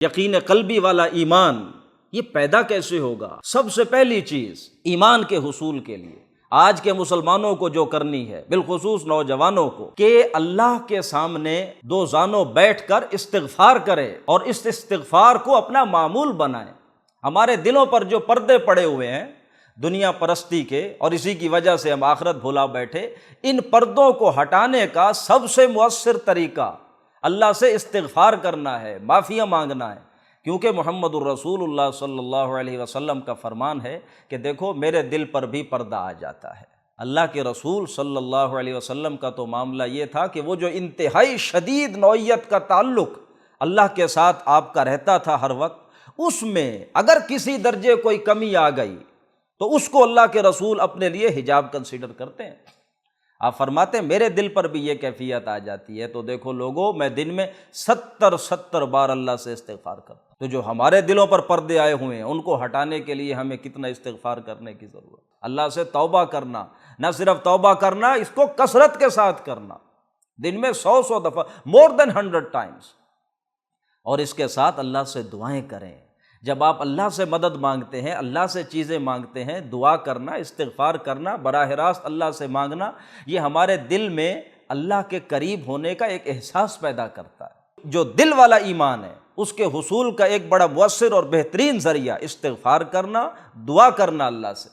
یقین قلبی والا ایمان یہ پیدا کیسے ہوگا؟ سب سے پہلی چیز ایمان کے حصول کے لیے آج کے مسلمانوں کو جو کرنی ہے، بالخصوص نوجوانوں کو، کہ اللہ کے سامنے دو زانوں بیٹھ کر استغفار کرے اور اس استغفار کو اپنا معمول بنائیں۔ ہمارے دلوں پر جو پردے پڑے ہوئے ہیں دنیا پرستی کے، اور اسی کی وجہ سے ہم آخرت بھلا بیٹھے، ان پردوں کو ہٹانے کا سب سے مؤثر طریقہ اللہ سے استغفار کرنا ہے، معافیاں مانگنا ہے، کیونکہ محمد الرسول اللہ صلی اللہ علیہ وسلم کا فرمان ہے کہ دیکھو میرے دل پر بھی پردہ آ جاتا ہے۔ اللہ کے رسول صلی اللہ علیہ وسلم کا تو معاملہ یہ تھا کہ وہ جو انتہائی شدید نوعیت کا تعلق اللہ کے ساتھ آپ کا رہتا تھا ہر وقت، اس میں اگر کسی درجے کوئی کمی آ گئی تو اس کو اللہ کے رسول اپنے لیے حجاب کنسیڈر کرتے ہیں۔ آپ فرماتے ہیں میرے دل پر بھی یہ کیفیت آ جاتی ہے، تو دیکھو لوگوں میں دن میں 70 بار اللہ سے استغفار کرتا ہوں۔ تو جو ہمارے دلوں پر پردے آئے ہوئے ہیں ان کو ہٹانے کے لیے ہمیں کتنا استغفار کرنے کی ضرورت، اللہ سے توبہ کرنا، نہ صرف توبہ کرنا، اس کو کثرت کے ساتھ کرنا، دن میں 100 دفعہ، more than 100 times، اور اس کے ساتھ اللہ سے دعائیں کریں۔ جب آپ اللہ سے مدد مانگتے ہیں، اللہ سے چیزیں مانگتے ہیں، دعا کرنا، استغفار کرنا، براہ راست اللہ سے مانگنا، یہ ہمارے دل میں اللہ کے قریب ہونے کا ایک احساس پیدا کرتا ہے۔ جو دل والا ایمان ہے اس کے حصول کا ایک بڑا مؤثر اور بہترین ذریعہ استغفار کرنا، دعا کرنا اللہ سے۔